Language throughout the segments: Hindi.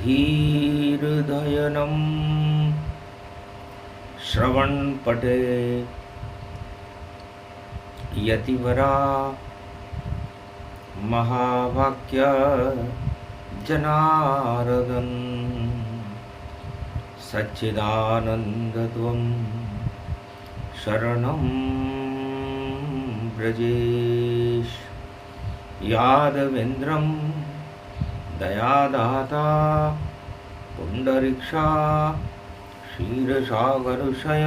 धीर्धयनं श्रवणपटे यतिवरा महावाक्य जनार्दन सच्चिदानन्दत्वं शरणं ब्रजेश। यादवेन्द्रं दयादाता पुंडरीक्षा क्षीरसागरशयनं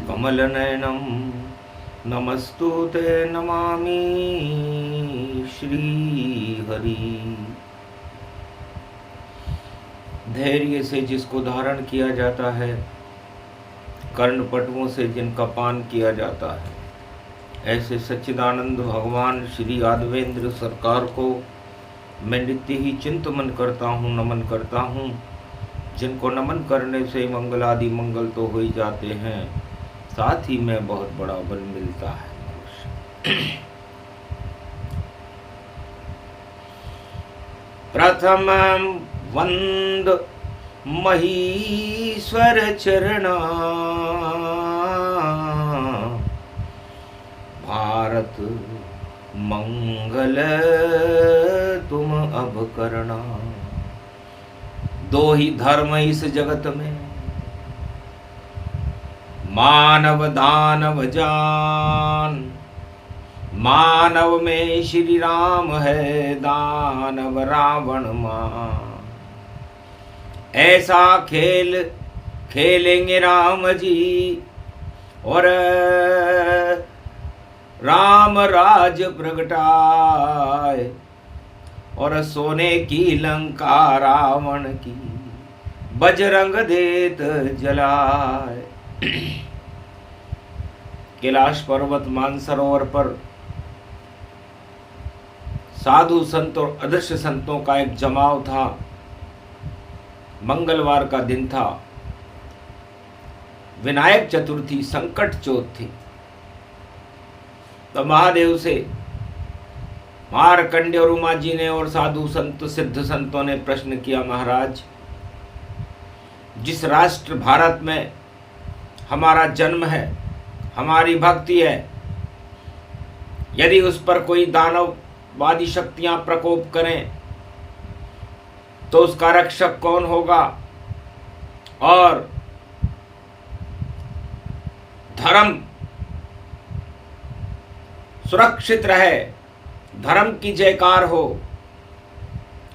कमलनयनं नमस्तुते नमामि श्रीहरि। धैर्य से जिसको धारण किया जाता है, कर्णपटुओं से जिनका पान किया जाता है, ऐसे सच्चिदानंद भगवान श्री यादवेंद्र सरकार को मैं नित्य ही चिंतन करता हूँ, नमन करता हूँ। जिनको नमन करने से मंगल आदि मंगल तो हो ही जाते हैं, साथ ही में बहुत बड़ा बल मिलता है। प्रथम वंद महीश्वर चरणा, भारत मंगल तुम अब करना। दो ही धर्म इस जगत में, मानव दानव जान। मानव में श्री राम है, दानव रावण मान। ऐसा खेल खेलेंगे राम जी, और राम राज प्रगटाए, और सोने की लंका रावण की बजरंग देत जलाए। कैलाश पर्वत मानसरोवर पर साधु संत और अदृश्य संतों का एक जमाव था। मंगलवार का दिन था, विनायक चतुर्थी, संकट चौथ थी। तो महादेव से मारकंडे और उमा जी ने और साधु संत सिद्ध संतों ने प्रश्न किया, महाराज, जिस राष्ट्र भारत में हमारा जन्म है, हमारी भक्ति है, यदि उस पर कोई दानववादी शक्तियां प्रकोप करें तो उसका रक्षक कौन होगा? और धर्म सुरक्षित रहे, धर्म की जयकार हो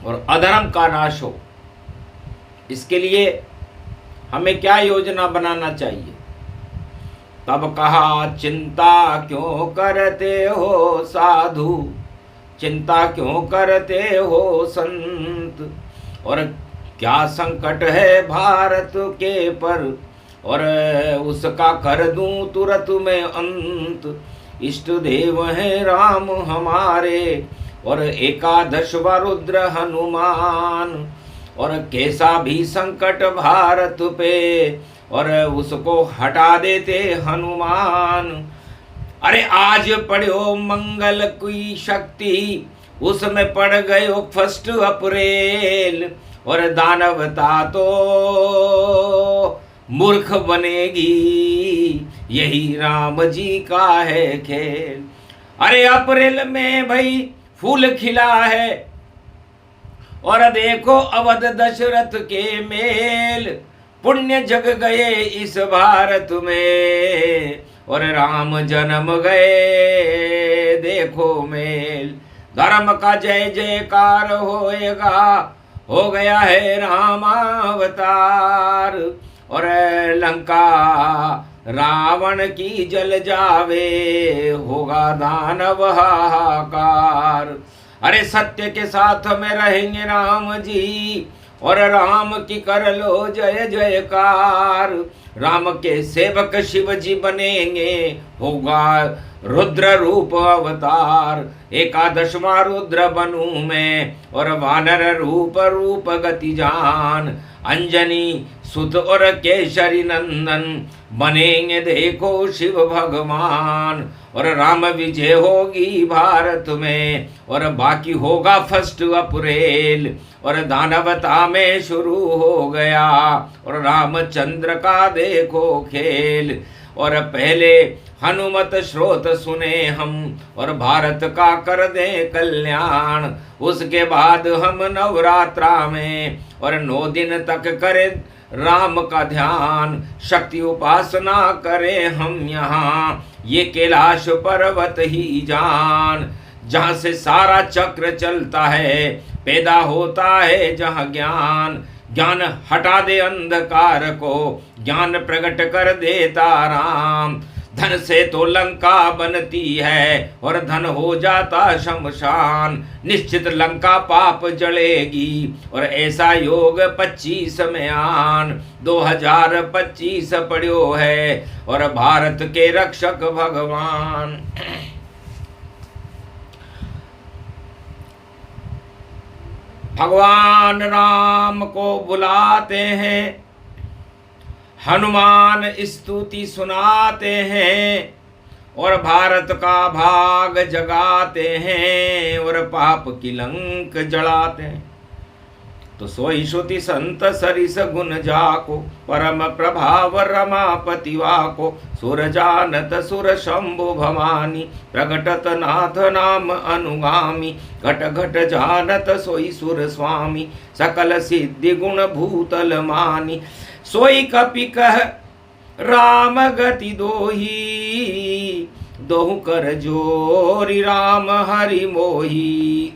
और अधर्म का नाश हो, इसके लिए हमें क्या योजना बनाना चाहिए? तब कहा, चिंता क्यों करते हो साधु, चिंता क्यों करते हो संत, और क्या संकट है भारत के पर, और उसका कर दूं तुरंत में अंत। इष्ट देव है राम हमारे, और एकादश व रुद्र हनुमान, और कैसा भी संकट भारत पे, और उसको हटा देते हनुमान। अरे आज पढ़ो मंगल की शक्ति, उसमें पड़ गयो 1 अप्रैल, और दानवता तो मूर्ख बनेगी, यही राम जी का है खेल। अरे अप्रैल में भाई फूल खिला है, और देखो अवध दशरथ के मेल, पुण्य जग गए इस भारत में, और राम जन्म गए देखो मेल। धर्म का जय जयकार होएगा, हो गया है रामावतार, और लंका रावण की जल जावे, होगा दानव हाहाकार। अरे सत्य के साथ में रहेंगे राम जी, और राम की कर लो जय जयकार। राम के सेवक शिव जी बनेंगे, होगा रुद्र रूप अवतार। एकादशवां रुद्र बनूं मैं, और वानर रूप रूप गति जान। अंजनी सुत और केशरी नंदन बनेंगे देखो शिव भगवान। और राम विजय होगी भारत में, और बाकी होगा 1 अप्रैल। और दानवता में शुरू हो गया, और रामचंद्र का देखो खेल। और पहले हनुमत श्रोत सुने हम, और भारत का कर दे कल्याण। उसके बाद हम नवरात्रा में, और 9 दिन तक करें राम का ध्यान। शक्ति उपासना करें हम यहाँ, ये कैलाश पर्वत ही जान। जहाँ से सारा चक्र चलता है, पैदा होता है जहाँ ज्ञान। ज्ञान हटा दे अंधकार को, ज्ञान प्रकट कर देता राम। धन से तो लंका बनती है, और धन हो जाता शमशान। निश्चित लंका पाप जलेगी, और ऐसा योग 25 में आन। 2025 पड़ो है, और भारत के रक्षक भगवान। भगवान राम को बुलाते हैं, हनुमान स्तुति सुनाते हैं, और भारत का भाग जगाते हैं, और पाप की लंक जलाते हैं। तो सोई श्रुति संत सरिस गुण जाको, परम प्रभाव रमापति वाको। सुर जानत सुर शंभु भवानी, प्रगटत नाथ नाम अनुगामी। घट घट जानत सोई सुर स्वामी, सकल सिद्धि गुण भूतल मानी। सोई कपि कह राम गति दोही, दोहु कर जोरी राम हरि मोही।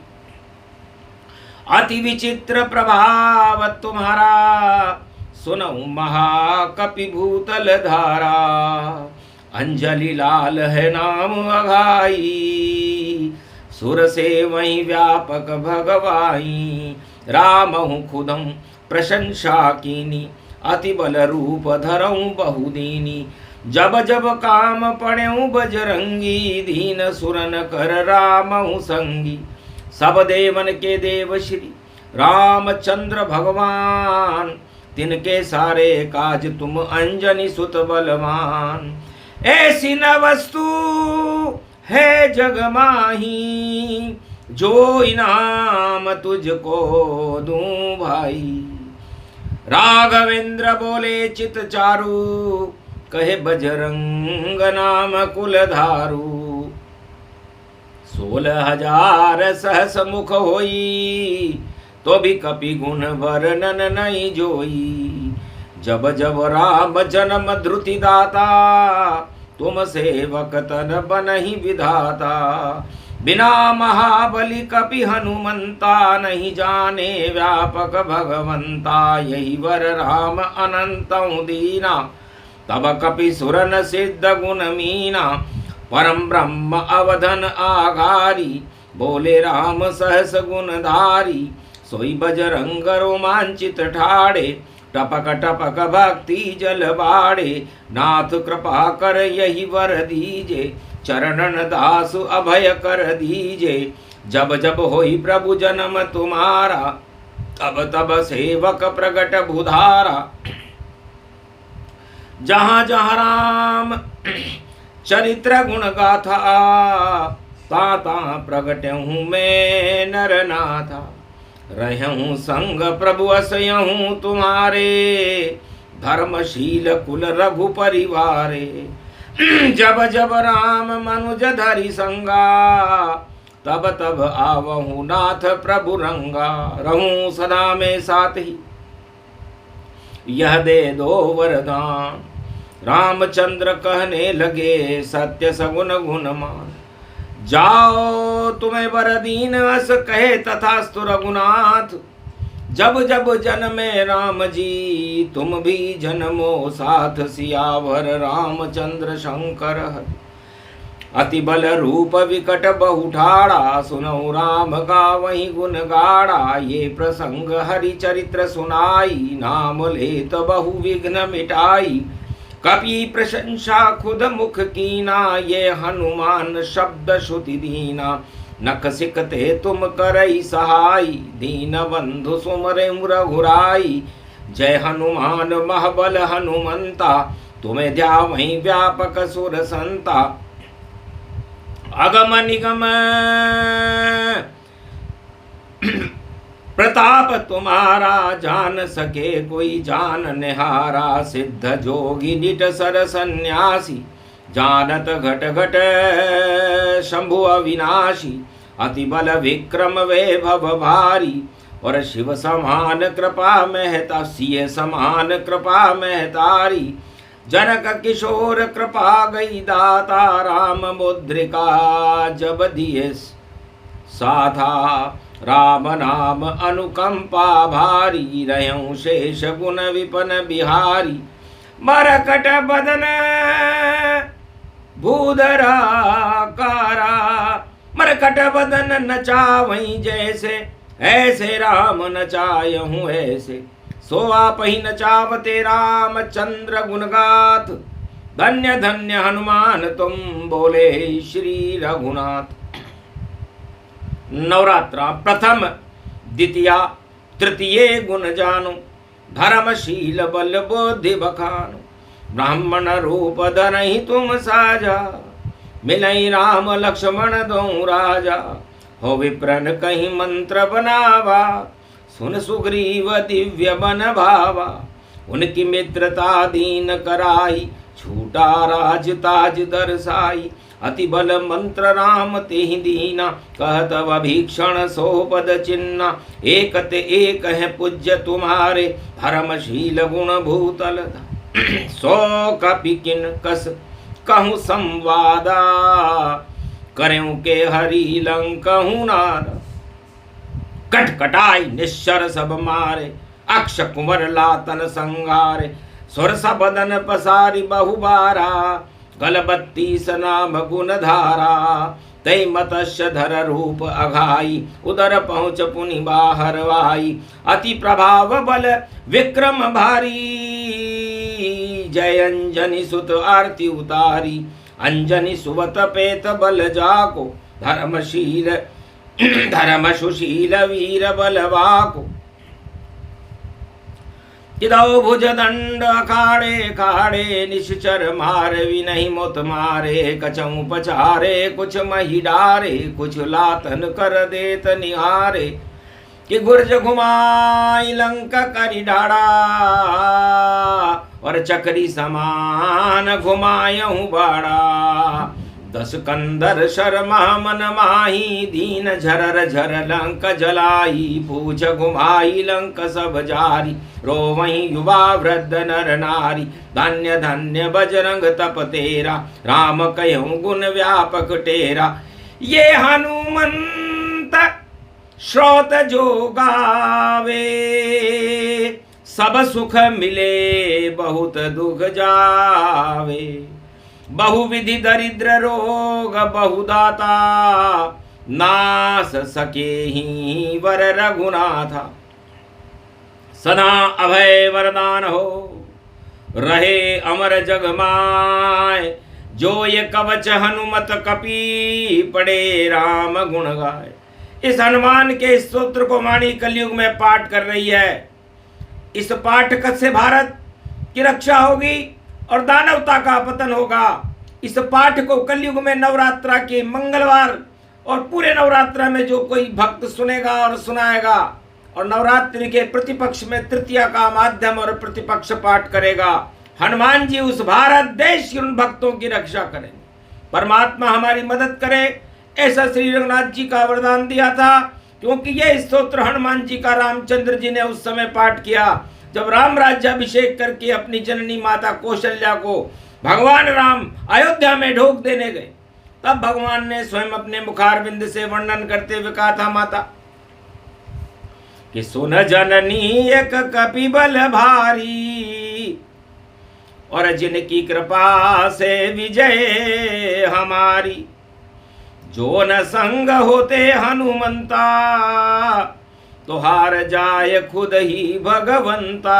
अति विचित्र प्रभाव तुम्हारा, सुनऊ महाकपि भूतल धारा। अंजलि लाल है नाम अघाई, सुर से वही व्यापक भगवाई। रामहु खुदम प्रशंसा कीनी, अति बल रूप धरऊं बहुदीनी। जब जब काम पड़ेऊ बजरंगी, दीन सुरन कर रामहु संगी। सब देवन के देव श्री रामचंद्र भगवान, तिनके सारे काज तुम अंजनी सुत बलवान। ऐसी न वस्तु है जग माही, जो इनाम तुझको दूं भाई। राघवेंद्र बोले चित चारु, कहे बजरंग नाम कुलधारु। 16,000 सहस मुख होई, तो भी कपि गुण वर्णन नहीं जोई। जब जब राम जन्म धृति दाता, तुम सेवक तन बनहि विधाता। बिना महाबली कपि हनुमंता, नहीं जाने व्यापक भगवंता। यही वर राम अनंतौ दीना, तब कपि सुरन सिद्ध गुण मीना। परम ब्रह्म अवधन आगारी, बोले राम सहस गुणधारी। सोई बजरंग रोमांचित ठाड़े, टपक टपक भक्ति जल बाड़े। नाथ कृपा कर यही वर दीजे, चरणन दासु अभय कर दीजे। जब जब होई प्रभु जन्म तुम्हारा, तब तब सेवक प्रगट भुधारा। जहाँ जहाँ राम चरित्र गुण गाथा, ता प्रगट हूँ मैं नर नाथा। रहूं संग प्रभु असयहूँ तुम्हारे, धर्मशील कुल रघु परिवारे। जब जब राम मनुज धरि संगा, तब तब आवहूँ नाथ प्रभु रंगा। रहूं सदा में साथ ही, यह दे दो वरदान। रामचंद्र कहने लगे सत्य सगुन गुण मान। जाओ तुम्हें वर दीन अस कहे तथास्तु रघुनाथ। जब जब जन्मे राम जी, तुम भी जन्मो साथ। सियावर रामचंद्र शंकर हरि, अति बल रूप विकट बहु ठाड़ा। सुनऊ राम का वही गुण गाड़ा। ये प्रसंग हरि चरित्र सुनाई, नाम लेत बहु विघ्न मिटाई। कपि प्रशंसा खुद मुख कीना, ये हनुमान शब्द श्रुति दीना। नख सिकते तुम करई सहाई, दीन बंधु सुमरे रघुराई। जय हनुमान महबल हनुमंता, तुम्हें ध्यावहीं व्यापक सुर संता। अगम निगम प्रताप तुम्हारा, जान सके कोई जान निहारा। सिद्ध जोगी निट सर सन्यासी, जानत घट घट शंभु अविनाशी। अति बल विक्रम वैभव भारी, और शिव समान कृपा महता, सिय समान कृपा महतारी। जनक किशोर कृपा गई दाता, राम मुद्रिका जब दिए साधा। राम नाम अनुकंपा भारी, रहूं शेष गुण विपन बिहारी। मरकट बदन भूधरा कारा, मरकट बदन नचावहीं जैसे, ऐसे राम नचायहूँ ऐसे। सो आप ही नचावते राम चंद्र गुणगाथ, धन्य धन्य हनुमान तुम बोले श्री रघुनाथ। नवरात्रा प्रथम द्वितीया तृतीय गुण जानो, धर्मशील बल बुद्धि बखानो। ब्राह्मण रूप धरहि तुम साजा, मिलई राम लक्ष्मण दो राजा। हो विप्रन कहीं मंत्र बनावा, सुन सुग्रीव दिव्य बन भावा। उनकी मित्रता दीन कराई, छूटा राज ताज दरसाई। अति बल मंत्र राम तेहि दीना, कहत भीक्षण सोपद चिन्ना। एक ते एक है पूज्य तुम्हारे, धर्मशील गुण भूतल। सो कपि किन कस कहूँ संवादा, करें के हरि लंकहूँ नाद। कटकटाई निश्चर सब मारे, अक्ष कुंवर लातन संगारे। सुर सबदन पसारी बहुबारा, गल 32 नाम गुण धारा। तै मत्स्य धर रूप अघाई, उदर पहुँच पुनि बाहर वाई। अति प्रभाव बल विक्रम भारी, जय अंजनी सुत आरती उतारी। अंजनी सुवत पेत बल जाको, धर्मशील धर्म सुशील वीर बलवाको। किदौ भुज दंड अखाड़े खाड़े, निश्चर मार विनहि मोत मारे। कछऊ पचारे कुछ मही डारे, कुछ लातन कर देत निहारे। कि गुर्ज घुमाई लंका करी डाड़ा, और चक्री समान घुमायहूँ बाड़ा। 10 कंदर शर्मा मन माही, दीन झरर झर लंक जलाई। पूछ घुमाई लंक सब जारी, रोवहीं युवा वृद्ध नर नारी। धन्य धन्य बजरंग तप तेरा, राम कहूँ गुण व्यापक टेरा। ये हनुमंत श्रोत जो गावे, सब सुख मिले बहुत दुख जावे। बहुविधि दरिद्र रोग बहुदाता, नास सके ही वर रघुनाथा। सदा अभय वरदान हो, रहे अमर जग माय। जो ये कवच हनुमत कपि, पढ़े राम गुण गाय। इस हनुमान के स्तोत्र को वाणी कलयुग में पाठ कर रही है। इस पाठ से भारत की रक्षा होगी और दानवता का पतन होगा। इस पाठ को कलयुग में नवरात्रा के मंगलवार और पूरे नवरात्रा में जो कोई भक्त सुनेगा और सुनाएगा, और नवरात्रि के प्रतिपक्ष में तृतीया का माध्यम और प्रतिपक्ष पाठ करेगा, हनुमान जी उस भारत देश के उन भक्तों की रक्षा करेंगे। परमात्मा हमारी मदद करे, ऐसा श्री रघुनाथ जी का वरदान दिया था। क्योंकि यह स्तोत्र हनुमान जी का रामचंद्र जी ने उस समय पाठ किया जब राम राज्याभिषेक करके अपनी जननी माता कौशल्या को भगवान राम अयोध्या में ढोक देने गए। तब भगवान ने स्वयं अपने मुखारविंद से वर्णन करते हुए कहा था माता कि सुन जननी एक कपि बल भारी, और जिनकी कृपा से विजय हमारी। जो न संग होते हनुमंता, तो हार जाए खुद ही भगवंता।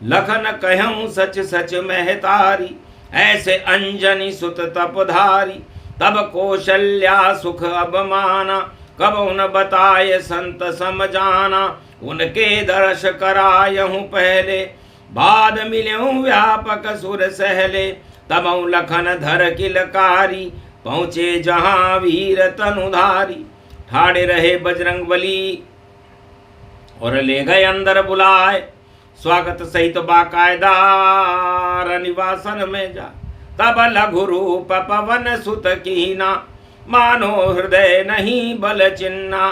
लखन कहूँ सच सच महतारी, ऐसे अंजनी सुत तपधारी। तब कौशल्या सुख अब माना, कब उन बताए संत समझाना। उनके दर्श करायहूँ पहले, बाद मिल्यूँ व्यापक सुर सहले। तब लखन धर किलकारी, पहुँचे जहाँ वीर तनुधारी। ठाड़े रहे बजरंग बली और ले गए अंदर बुलाए, स्वागत सहित बाकायदा निवासन में जा। तब लघु रूप पवन सुत कीना, मानो हृदय नहीं बल चिन्ना।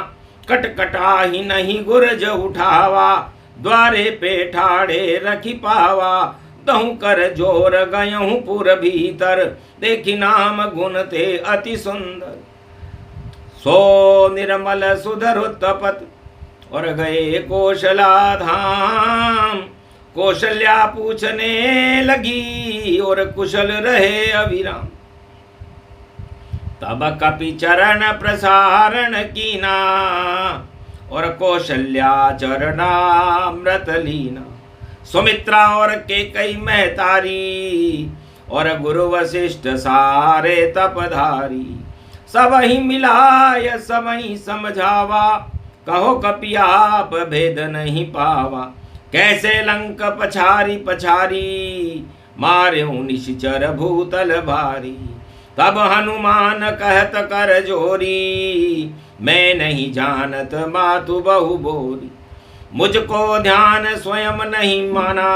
कटकटा ही नहीं गुरज उठावा, द्वारे पे ठाड़े रखी पावा। दहु कर जोर गयहूँ पुर भीतर, देखी नाम गुण थे अति सुंदर। सो निर्मल सुधरुत्पत और गए कौशला धाम। कौशल्या पूछने लगी और कुशल रहे अविराम। तब कपि चरण प्रसारण कीना, और कौशल्या चरणामृत लीना। सुमित्रा और केकई महतारी, और गुरु वशिष्ठ सारे तपधारी। सब ही मिलाय सब ही समझावा, कहो कपि आप भेद नहीं पावा। कैसे लंक पछारी पछारी, मारे निश्चर भूतल भारी। तब हनुमान कहत कर जोरी, मैं नहीं जानत मातु बहु बोरी। मुझको ध्यान स्वयं नहीं माना,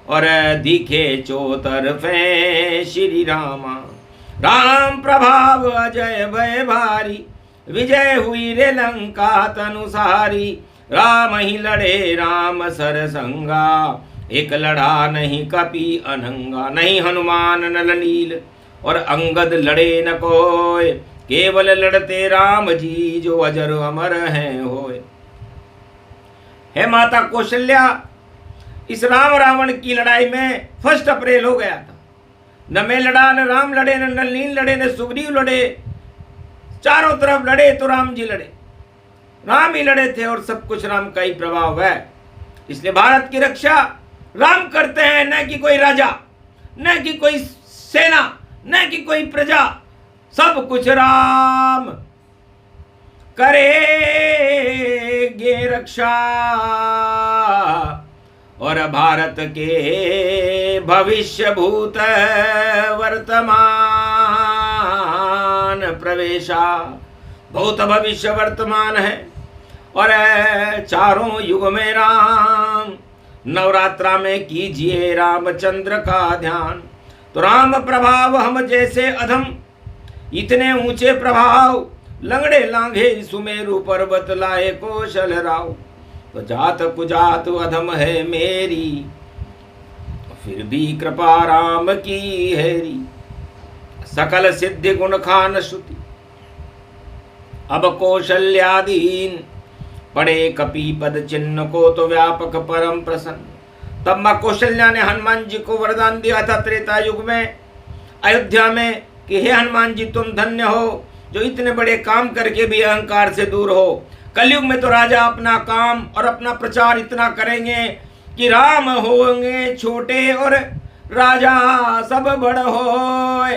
और दिखे चौतरफे श्री रामा। राम प्रभाव अजय भय भारी, विजय हुई रे लंका तनुसारी। राम ही लड़े राम सर संगा, एक लड़ा नहीं कपि अनंगा। नहीं हनुमान नल नील और अंगद लड़े न कोय, केवल लड़ते राम जी जो अजर अमर हैं होय। हे माता कौशल्या, इस राम रावण की लड़ाई में 1 अप्रैल हो गया था। न मैं लड़ा, न राम लड़े, न नल नील लड़े, न सुग्रीव लड़े। चारों तरफ लड़े तो राम जी लड़े, राम ही लड़े थे, और सब कुछ राम का ही प्रभाव है। इसलिए भारत की रक्षा राम करते हैं, न कि कोई राजा, न कि कोई सेना, न कि कोई प्रजा। सब कुछ राम करेंगे रक्षा, और भारत के भविष्य भूत वर्तमान प्रवेशा। भूत भविष्य वर्तमान है, और चारों युग में राम। नवरात्रा में कीजिए रामचंद्र का ध्यान, तो राम प्रभाव हम जैसे अधम। इतने ऊंचे प्रभाव लंगड़े लांघे सुमेरु पर्वत लाए कौशल राव। तो जात कुजात अधम है मेरी, फिर भी कृपा राम की हैरी। सकल सिद्धि गुण खान श्रुति, अब कौशल्यादीन। पढ़े कपि पद चिन्ह को तो व्यापक परम प्रसन्न। तब माँ कौशल्या ने हनुमान जी को वरदान दिया था त्रेता युग में अयोध्या में कि हे हनुमान जी, तुम धन्य हो जो इतने बड़े काम करके भी अहंकार से दूर हो। कलयुग में तो राजा अपना काम और अपना प्रचार इतना करेंगे कि राम होंगे छोटे और राजा सब बड़ होए,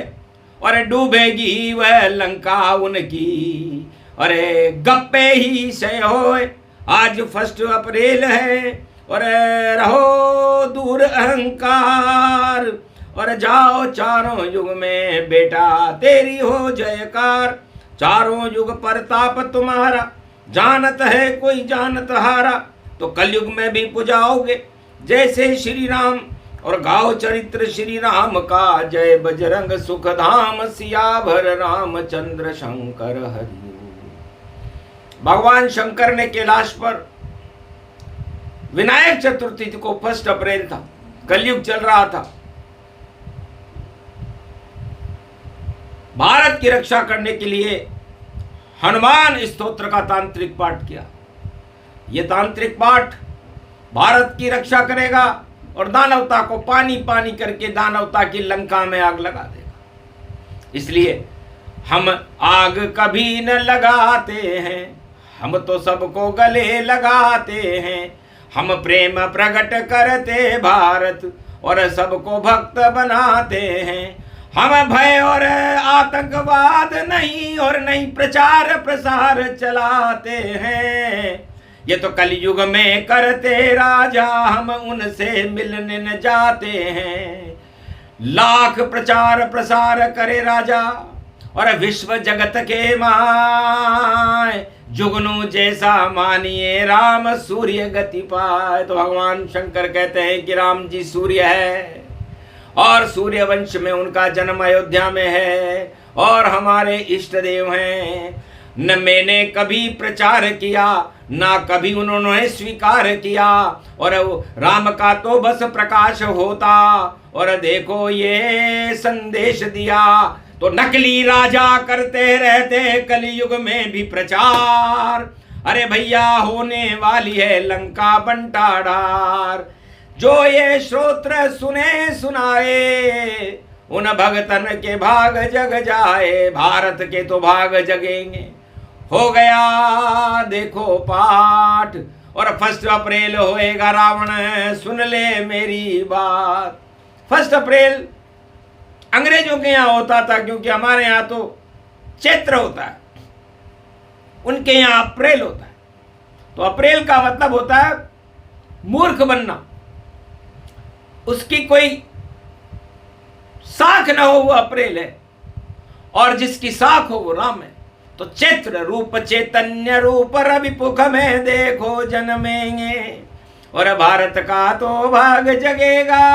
और डूबेगी वह लंका उनकी, अरे गप्पे ही से होए। आज 1 अप्रैल है, और रहो दूर अहंकार, और जाओ चारों युग में बेटा तेरी हो जयकार। चारों युग परताप तुम्हारा, जानत है कोई जानत हारा। तो कलयुग में भी पुजाओगे जैसे श्री राम, और गाओ चरित्र श्री राम का। जय बजरंग सुख धाम, सियाभर रामचंद्र शंकर हरि। भगवान शंकर ने कैलाश पर विनायक चतुर्थी को 1 अप्रैल था, कलयुग चल रहा था। भारत की रक्षा करने के लिए हनुमान स्तोत्र का तांत्रिक पाठ किया। यह तांत्रिक पाठ भारत की रक्षा करेगा और दानवता को पानी पानी करके दानवता की लंका में आग लगा देगा। इसलिए हम आग कभी न लगाते हैं, हम तो सबको गले लगाते हैं। हम प्रेम प्रकट करते भारत और सबको भक्त बनाते हैं। हम भय और आतंकवाद नहीं और नहीं प्रचार प्रसार चलाते हैं। ये तो कलयुग में करते राजा, हम उनसे मिलने न जाते हैं। लाख प्रचार प्रसार करे राजा और विश्व जगत के माय, जुगनू जैसा मानिए राम सूर्य गति पाए। तो भगवान शंकर कहते हैं कि राम जी सूर्य है और सूर्य वंश में उनका जन्म अयोध्या में है और हमारे इष्ट देव हैं। न मैंने कभी प्रचार किया ना कभी उन्होंने स्वीकार किया, और राम का तो बस प्रकाश होता और देखो ये संदेश दिया। तो नकली राजा करते रहते कलयुग में भी प्रचार। अरे भैया होने वाली है लंका बंटाढार। जो ये श्रोत्र सुने सुनाए, उन भगतन के भाग जग जाए। भारत के तो भाग जगेंगे। हो गया देखो पाठ, और 1 अप्रैल होएगा रावण, सुन ले मेरी बात। 1 अप्रैल अंग्रेजों के यहाँ होता था, क्योंकि हमारे यहाँ तो चैत्र होता है, उनके यहाँ अप्रैल होता है। तो अप्रैल का मतलब होता है मूर्ख बनना, उसकी कोई साख ना हो वो अप्रैल है, और जिसकी साख हो वो राम है। तो चैत्र रूप चैतन्य रूप रवि पुख में देखो जन्मेंगे, और भारत का तो भाग जगेगा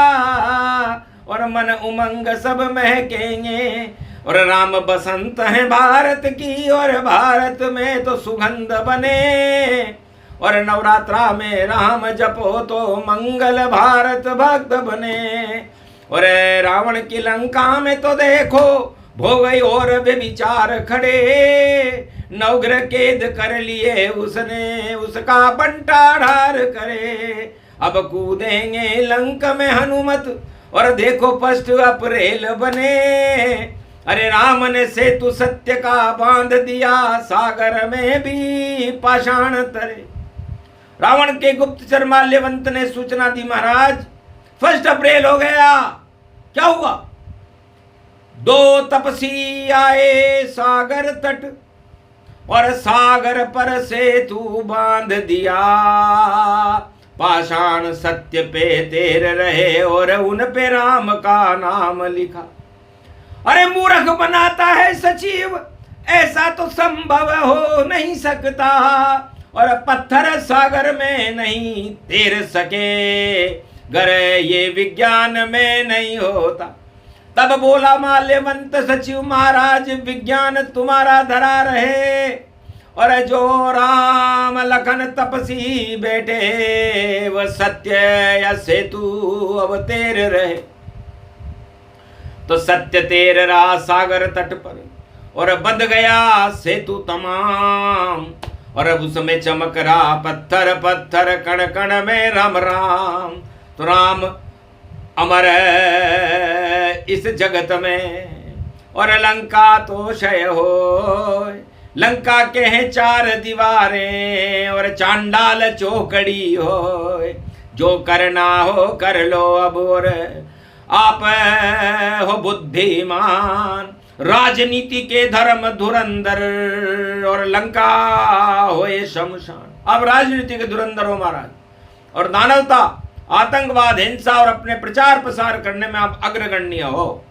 और मन उमंग सब महकेंगे। और राम बसंत है भारत की, और भारत में तो सुगंध बने। और नवरात्रा में राम जपो तो मंगल भारत भक्त बने। और रावण की लंका में तो देखो भोग और व्यभिचार खड़े। नवग्रह कैद कर लिए उसने, उसका बंटाढार करे। अब कूदेंगे लंक में हनुमत, और देखो 1 अप्रैल बने। अरे राम ने सेतु सत्य का बांध दिया, सागर में भी पाषाण तरे। रावण के गुप्तचर माल्यवंत ने सूचना दी, महाराज 1 अप्रैल हो गया। क्या हुआ? 2 तपसी आए सागर तट, और सागर पर सेतु बांध दिया। पाषाण सत्य पे तैर रहे और उन पे राम का नाम लिखा। अरे मूर्ख बनाता है सचिव, ऐसा तो संभव हो नहीं सकता। और पत्थर सागर में नहीं तैर सके, गर ये विज्ञान में नहीं होता। तब बोला माल्यवंत सचिव, महाराज विज्ञान तुम्हारा धरा रहे, और जो राम लखन तपसी बैठे, वह सत्य या सेतु अब तैर रहे। तो सत्य तैर रहा सागर तट पर, और बंध गया सेतु तमाम। और अब उसमें चमक रहा पत्थर पत्थर, कण कण में राम राम। तो राम अमर है इस जगत में, और लंका तो क्षय हो। लंका के हैं 4 दीवारें, और चांडाल चौकड़ी हो। जो करना हो कर लो अब, और आप हो बुद्धिमान। राजनीति के धर्म धुरंधर, और लंका होए शमशान। अब राजनीति के धुरंधर हो महाराज, और दानवता आतंकवाद हिंसा और अपने प्रचार प्रसार करने में आप अग्रगण्य हो।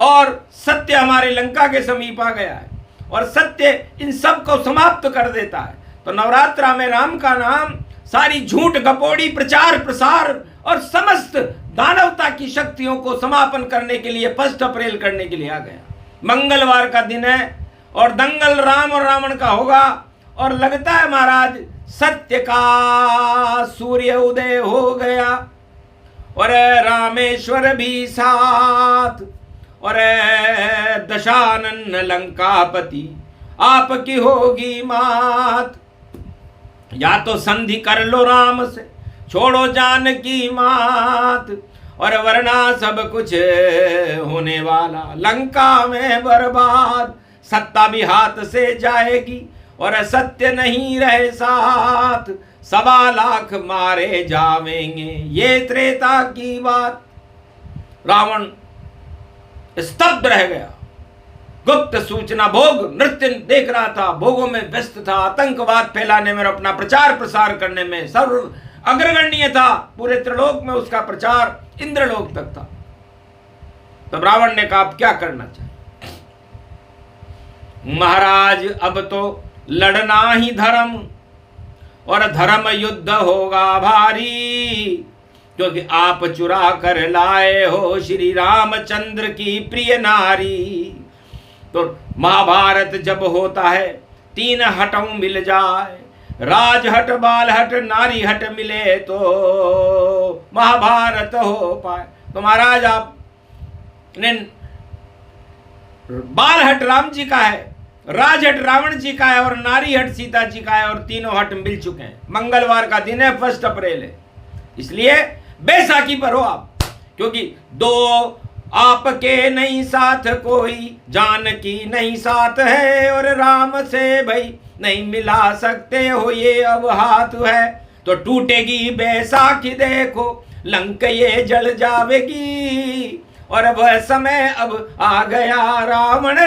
और सत्य हमारे लंका के समीप आ गया है, और सत्य इन सब को समाप्त कर देता है। तो नवरात्रा में राम का नाम सारी झूठ गपोड़ी प्रचार प्रसार और समस्त दानवता की शक्तियों को समापन करने के लिए 1 अप्रैल करने के लिए आ गया। मंगलवार का दिन है, और दंगल राम और रावण का होगा। और लगता है महाराज सत्य का सूर्य उदय हो गया, और रामेश्वर भी साथ, और दशानन लंकापति आपकी होगी मात। या तो संधि कर लो राम से, छोड़ो जानकी मात, और वरना सब कुछ होने वाला लंका में बर्बाद। सत्ता भी हाथ से जाएगी, और सत्य नहीं रहे साथ। 1.25 लाख मारे जावेंगे। ये त्रेता की बात। रावण स्तब्ध रह गया। गुप्त सूचना भोग नृत्य देख रहा था, भोगों में व्यस्त था, आतंकवाद फैलाने में, अपना प्रचार प्रसार करने में सर्व अग्रगण्य था। पूरे त्रिलोक में उसका प्रचार इंद्रलोक तक था। तब रावण ने कहा अब क्या करना चाहिए। महाराज अब तो लड़ना ही धर्म, और धर्म युद्ध होगा भारी, क्योंकि आप चुरा कर लाए हो श्री रामचंद्र की प्रिय नारी। तो महाभारत जब होता है 3 हटों मिल जाए, राजहट बालहट नारी हट मिले तो महाभारत हो पाए। तो महाराज आपने बालहट राम जी का है, राजहट रावण जी का है और नारी हट सीता जी का है, और तीनों हट मिल चुके हैं। मंगलवार का दिन है, 1 अप्रैल है, इसलिए बैसाखी पर हो आप, क्योंकि 2 आपके नहीं साथ कोई, जानकी नहीं साथ है, और राम से भाई नहीं मिला सकते हो ये अब हाथ है। तो टूटेगी बैसाखी देखो, लंका ये जल जावेगी, और वह समय अब आ गया रावण,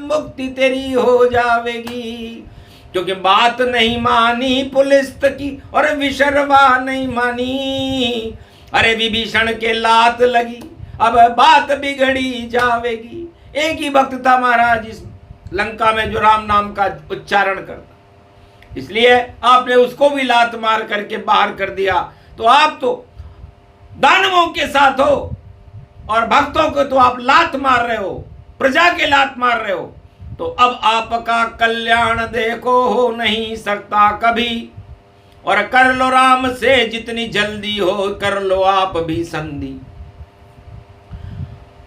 मुक्ति तेरी हो जावेगी। क्योंकि बात नहीं मानी पुलिस की, और विशर्वा नहीं मानी, अरे विभीषण के लात लगी, अब बात बिगड़ी जावेगी। एक ही भक्त था महाराज इस लंका में जो राम नाम का उच्चारण करता, इसलिए आपने उसको भी लात मार करके बाहर कर दिया। तो आप तो दानवों के साथ हो, और भक्तों को तो आप लात मार रहे हो, प्रजा के लात मार रहे हो। तो अब आपका कल्याण देखो हो नहीं सकता कभी, और कर लो राम से जितनी जल्दी हो, कर लो आप भी संधि।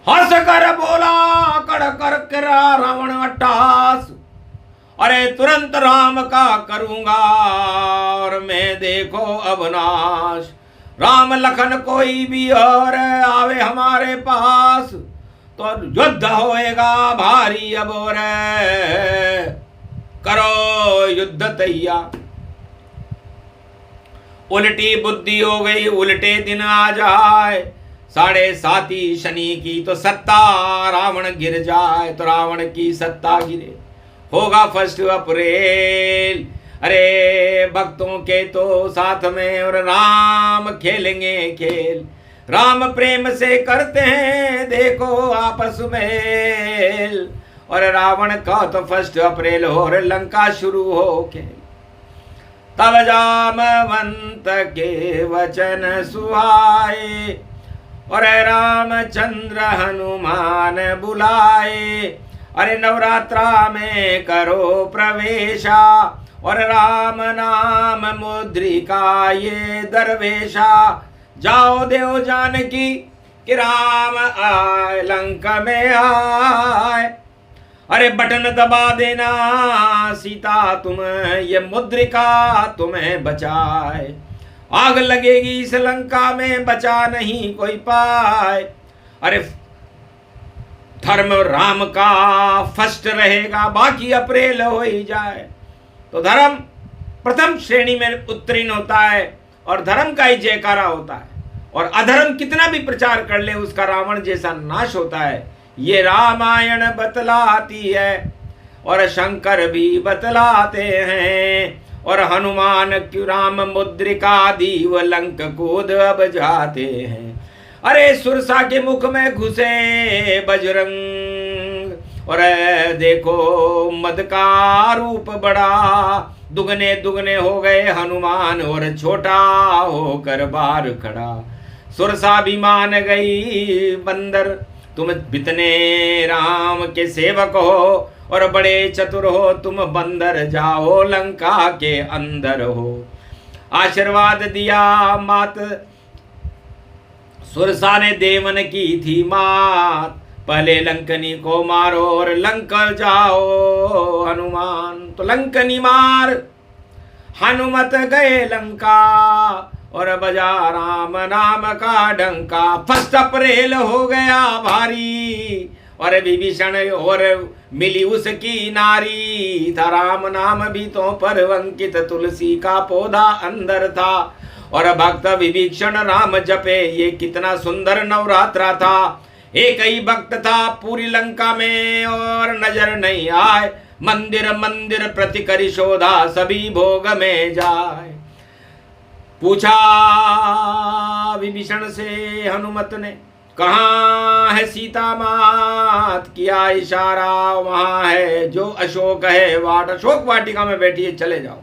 हंस कर बोला कड़ कर करा रावण अट्टहास, अरे तुरंत राम का करूंगा और मैं देखो अवनाश। राम लखन कोई भी और आवे हमारे पास, तो युद्ध होएगा भारी अब, और करो युद्ध तैयार। उल्टी बुद्धि हो गई, उल्टे दिन आ जाए, 7.5 शनि की तो सत्ता, रावण गिर जाए तो रावण की सत्ता गिरे। होगा 1 अप्रैल, अरे भक्तों के तो साथ में और राम खेलेंगे खेल। राम प्रेम से करते हैं देखो आपस में, और रावण का तो 1 अप्रैल हो, और लंका शुरू हो खेल। तब जामवंत के वचन सुहाए, और रामचंद्र हनुमान बुलाए। अरे नवरात्रा में करो प्रवेशा, और राम नाम मुद्रिका ये दरवेशा। जाओ देव जानकी कि राम आए लंका में आए। अरे बटन दबा देना सीता तुम, ये मुद्रिका तुम्हें बचाए। आग लगेगी इस लंका में, बचा नहीं कोई पाए। अरे धर्म राम का फर्स्ट रहेगा, बाकी अप्रैल हो ही जाए। तो धर्म प्रथम श्रेणी में उत्तीर्ण होता है, और धर्म का ही जयकारा होता है। और अधर्म कितना भी प्रचार कर ले, उसका रावण जैसा नाश होता है। ये रामायण बतलाती है, और शंकर भी बतलाते हैं, और हनुमान की राम मुद्रिका दी व लंक कूद अब जाते हैं। अरे सुरसा के मुख में घुसे बजरंग, और देखो मद का रूप बड़ा। दुगने दुगने हो गए हनुमान, और छोटा होकर बार खड़ा। सुरसा भी मान गई बंदर, तुम बितने राम के सेवक हो, और बड़े चतुर हो तुम बंदर, जाओ लंका के अंदर हो। आशीर्वाद दिया मात सुरसा ने देवन की थी मात, पहले लंकनी को मारो और लंका जाओ हनुमान। तो लंकनी मार हनुमत गए लंका, और बजा राम नाम का डंका। 1 अप्रैल हो गया भारी, और विभीषण और मिली उसकी नारी, था राम नाम भी तो पर अंकित, तुलसी का पौधा अंदर था। और भक्त विभीषण राम जपे, ये कितना सुंदर नवरात्रा था। एक ही भक्त था पूरी लंका में और नजर नहीं आए, मंदिर मंदिर प्रति करी शोधा, सभी भोग में जाए। पूछा विभीषण से हनुमत ने, कहाँ है सीता मात, किया इशारा वहां है जो अशोक है वाट, अशोक वाटिका में बैठी है, चले जाओ।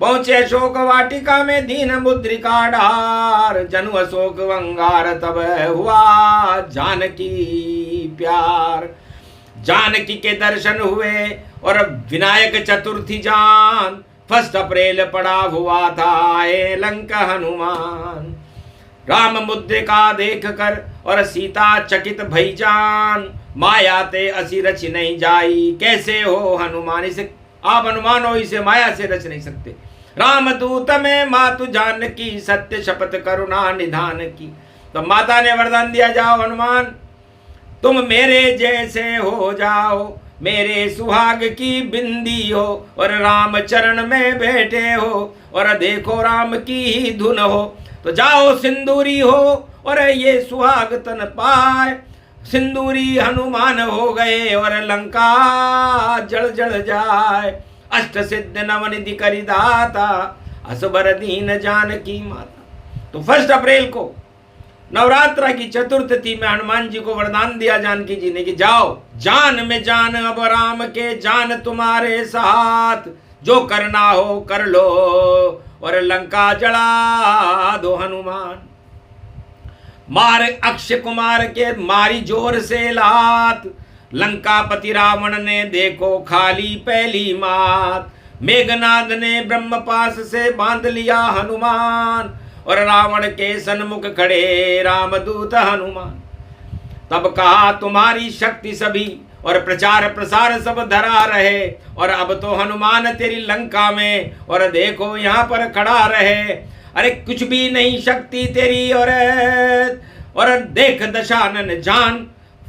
पहुंचे अशोक वाटिका में, दीन मुद्रिका डार, जनु अशोक वंगार, तब हुआ जानकी प्यार। जानकी के दर्शन हुए और विनायक चतुर्थी जान, 1 अप्रैल पड़ा हुआ था आए लंका हनुमान। राम मुद्रिका देख कर और सीता चकित भई जान, माया ते असी रच नहीं जाई, कैसे हो हनुमान। इसे आप हनुमान हो, इसे माया से रच नहीं सकते। राम दूत में मातु जानकी, सत्य शपथ करुणा निधान की। तो माता ने वरदान दिया, जाओ हनुमान तुम मेरे जैसे हो जाओ, मेरे सुहाग की बिंदी हो और राम चरण में बैठे हो, और देखो राम की ही धुन हो। तो जाओ सिंदूरी हो और ये सुहाग तन पाए, सिंदूरी हनुमान हो गए और लंका जल जल जाए। अष्ट सिद्ध नवनिधि करी दाता, असबर दीन जानकी माता। तो 1 अप्रैल को नवरात्रा की चतुर्थी में हनुमान जी को वरदान दिया जानकी जी ने कि जाओ जान में जान अब राम के, जान तुम्हारे साथ, जो करना हो कर लो और लंका जला दो हनुमान। मार अक्षय कुमार के मारी जोर से लात, लंकापति रावण ने देखो खाली पहली मात। मेघनाद ने ब्रह्मपास से बांध लिया हनुमान, और रावण के सन्मुख खड़े रामदूत हनुमान। तब कहा तुम्हारी शक्ति सभी और प्रचार प्रसार सब धरा रहे, और अब तो हनुमान तेरी लंका में और देखो यहाँ पर खड़ा रहे। अरे कुछ भी नहीं शक्ति तेरी, और देख दशानन जान,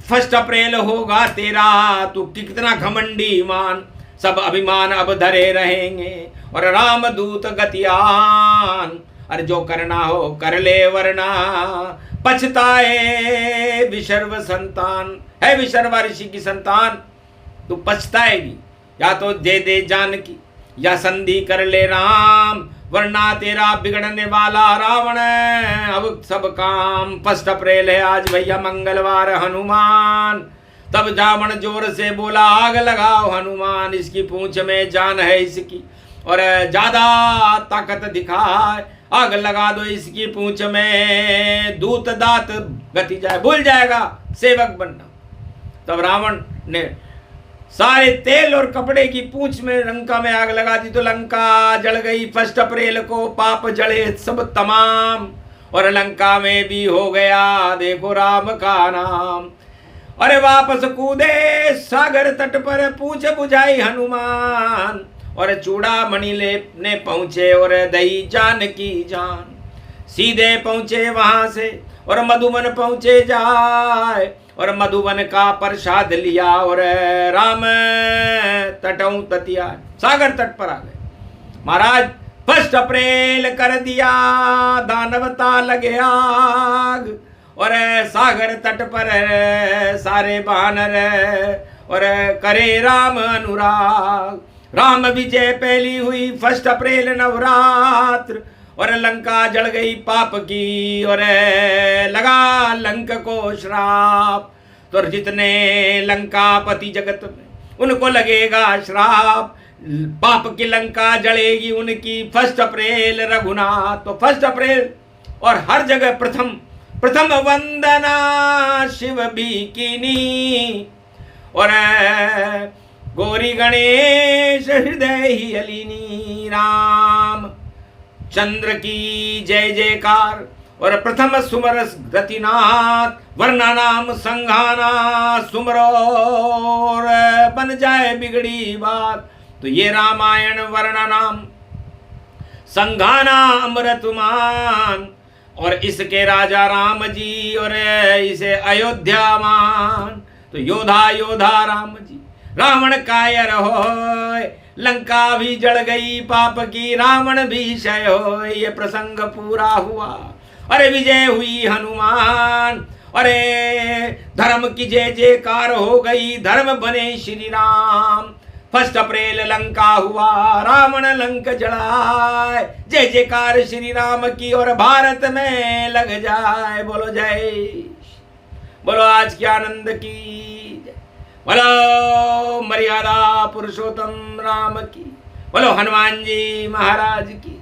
1 अप्रैल होगा तेरा, तू कितना घमंडी मान। सब अभिमान अब धरे रहेंगे और रामदूत गतियान, अरे जो करना हो कर ले वरना पछताए विशर्व संतान। है विशर्वा ऋषि की संतान, तू पछताएगी, या तो दे दे जानकी या संधि कर ले राम, वरना तेरा बिगड़ने वाला रावण अब सब काम। 1 अप्रैल है आज भैया मंगलवार हनुमान। तब रावण जोर से बोला आग लगाओ हनुमान, इसकी पूंछ में जान है इसकी और ज्यादा ताकत दिखाए, आग लगा दो इसकी पूंछ में, दूत दात गति जाए, भूल जाएगा सेवक बनना। तब रावण ने सारे तेल और कपड़े की पूंछ में लंका में आग लगा दी, तो लंका जल गई। 1 अप्रैल को पाप जले सब तमाम, और लंका में भी हो गया देखो राम का नाम। अरे वापस कूदे सागर तट पर, पूछ बुझाई हनुमान, और चूड़ामणि लेने पहुंचे और दही जान की जान। सीधे पहुंचे वहां से और मधुबन पहुंचे जाए, और मधुबन का प्रसाद लिया और राम तटों तटिया सागर तट पर आ गए। महाराज 1 अप्रैल कर दिया दानवता लगे आग, और सागर तट पर सारे बानर और करे राम अनुराग। राम विजय पहली हुई 1 अप्रैल नवरात्र, और लंका जल गई पाप की और लगा लंक को श्राप। तो जितने लंकापति जगत में उनको लगेगा श्राप, पाप की लंका जलेगी उनकी 1 अप्रैल रघुनाथ। तो 1 अप्रैल और हर जगह प्रथम वंदना शिव भी कीनी, और गौरी गणेश हृदय ही अलीनी। राम चंद्र की जय जयकार, और प्रथम सुमर रतिनाथ, वरना नाम संघाना सुमरो और बन जाए बिगड़ी बात। तो ये रामायण वरना नाम संघाना अमृतमान, और इसके राजा राम जी और इसे अयोध्या मान। तो योधा योधा राम जी, रावण कायर होय, लंका भी जल गई पाप की, रावण भी क्षय होय, ये प्रसंग पूरा हुआ। अरे विजय हुई हनुमान, अरे धर्म की जय जयकार हो गई, धर्म बने श्री राम। 1 अप्रैल लंका हुआ, रावण लंक जलाए, जय जयकार श्री राम की और भारत में लग जाए। बोलो जय, बोलो आज के आनंद की जय, बोलो मर्यादा पुरुषोत्तम राम की, बोलो हनुमान जी महाराज की।